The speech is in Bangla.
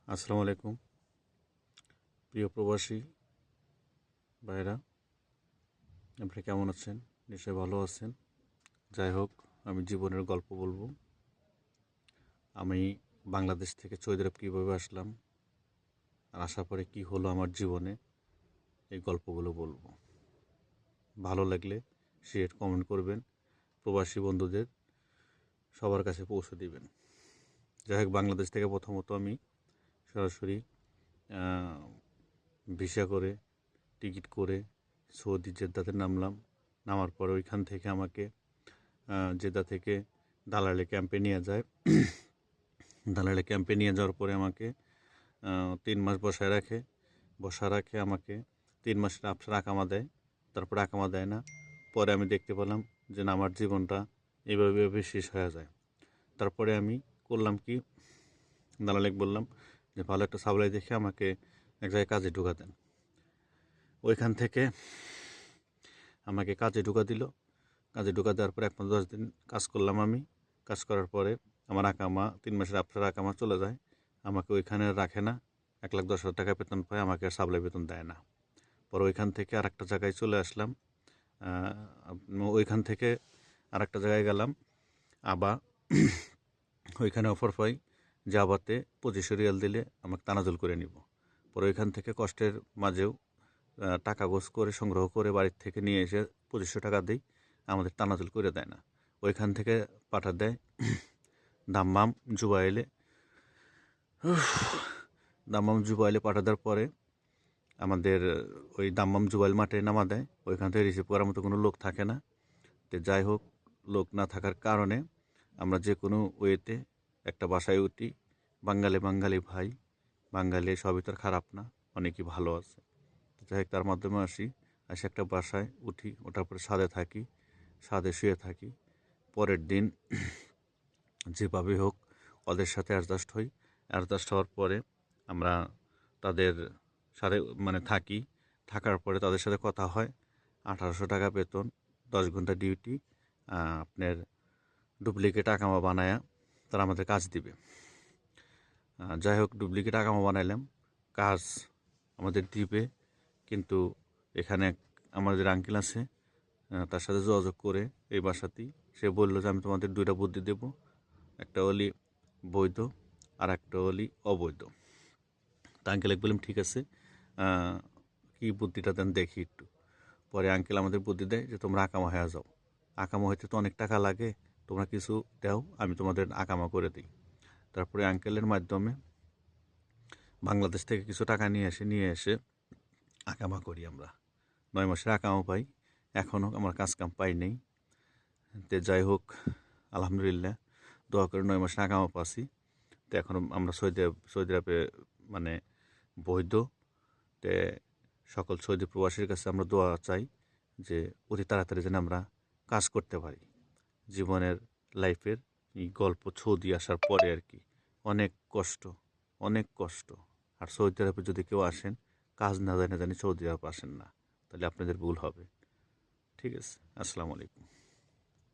আসসালামু আলাইকুম প্রিয় প্রবাসী ভাইরা, আপনি কেমন আছেন? নিশ্চয়ই ভালো আছেন। যাই হোক, আমি জীবনের গল্প বলবো। আমি বাংলাদেশ থেকে সৌদি আরব কীভাবে আসলাম আর আসার পরে কী হলো আমার জীবনে, এই গল্পগুলো বলবো। ভালো লাগলে শেয়ার কমেন্ট করবেন, প্রবাসী বন্ধুদের সবার কাছে পৌঁছে দিবেন। যাই হোক, বাংলাদেশ থেকে প্রথমত আমি সরাসরি ভিসা করে টিকিট করে সৌদি জেদ্দাতে নামলাম। নামার পরে ওইখান থেকে আমাকে জেদ্দা থেকে দালালি ক্যাম্পে নিয়ে যায়। দালালি ক্যাম্পে নিয়ে যাওয়ার পরে আমাকে 3 মাস বসা রাখে আমাকে 3 মাসের আফটার আকামা দেয়। তারপরে আকামা দেয় না। পরে আমি দেখতে পেলাম যে না, আমার জীবনটা এইভাবে শেষ হয়ে যায়। তারপরে আমি করলাম কি, দালালিকে বললাম যে ভালো একটা সাপ্লাই দেখে আমাকে এক জায়গায় কাজে ঢোকা দেন। ওইখান থেকে আমাকে কাজে ঢোকা দিল। কাজে ঢোকা দেওয়ার পরে 1-10 দিন কাজ করলাম আমি। কাজ করার পরে আমার আকামা 3 মাসের আফটার আকামা চলে যায়। আমাকে ওইখানে রাখে না। 1,10,000 টাকা বেতন পায়, আমাকে আর সাপ্লাই বেতন দেয় না। পরে ওইখান থেকে আরেকটা জায়গায় চলে আসলাম। ওইখান থেকে আরেকটা জায়গায় গেলাম আবা। ওইখানে অফার পাই যে আবাতে 2500 রিয়াল দিলে আমাকে তানাজুল করে নিব। পরে ওইখান থেকে কষ্টের মাঝেও টাকা গোছ করে সংগ্রহ করে বাড়ির থেকে নিয়ে এসে 2500 টাকা দিই, আমাদের তানাজুল করে দেয় না। ওইখান থেকে পাঠা দেয় দাম্মাম জুবাইলে। দাম্মাম জুবাইলে পাঠা দেওয়ার পরে আমাদের ওই দাম্মাম জুবাইল মাঠে নামা দেয়। ওইখান থেকে রিসিভ করার মতো কোনো লোক থাকে না। তো যাই হোক, লোক না থাকার কারণে আমরা যে কোনো ওয়েতে একটা বাসায় উঠি। বাঙালি ভাই, বাঙালি সবই তো খারাপ না, অনেকই ভালো আছে। যাই হোক, তার মাধ্যমে এসে একটা বাসায় উঠি। ওঠার পরে ছাদে শুয়ে থাকি। পরের দিন যেভাবে হোক ওদের সাথে অ্যাডজাস্ট হই। অ্যাডজাস্ট হওয়ার পরে আমরা তাদের সাথে থাকি। থাকার পরে তাদের সাথে কথা হয়। 1800 টাকা বেতন, 10 ঘন্টা ডিউটি, আপনার ডুপ্লিকেট আকামা বানায়া তারা আমাদের কাজ দিবে। যাই হোক, ডুপ্লিকেট আকামা বানাইলাম, কাজ আমাদের দিবে। কিন্তু এখানে আমাদের আঙ্কেল আছে, তার সাথে যোগাযোগ করে এই বাসাতেই সে বললো যে আমি তোমাদের 2টা বুদ্ধি দেব, একটা হলি বৈধ আর একটা হলি অবৈধ। তা আঙ্কেল বললাম ঠিক আছে, কী বুদ্ধিটা দেন দেখি একটু। পরে আঙ্কেল আমাদের বুদ্ধি দেয় যে তোমরা আকামা হয়ে যাও। আকামা হইতে তো অনেক টাকা লাগে, তোমরা কিছু দাও, আমি তোমাদের আকামা করে দিই। তারপরে আঙ্কেলের মাধ্যমে বাংলাদেশ থেকে কিছু টাকা নিয়ে এসে আকামা করি আমরা। 9 মাসের আকামা পাই। এখনও আমার কাজ কাম পাই নেই। তো যাই হোক, আলহামদুলিল্লাহ, দোয়া করে 9 মাসের আকামা পাচ্ছি। তো এখন আমরা সৌদি আরবে বৈধ। তে সকল সৌদি প্রবাসীর কাছে আমরা দোয়া চাই যে অতি তাড়াতাড়ি যেন আমরা কাজ করতে পারি। জীবনের লাইফের এই গল্প সৌদি আসার পরে আর কি, অনেক কষ্ট। আর সৌদি আরবে যদি কেউ আসেন, কাজ না জানি সৌদি আরব আসেন না, তাহলে আপনাদের ভুল হবে। ঠিক আছে, আসসালামু আলাইকুম।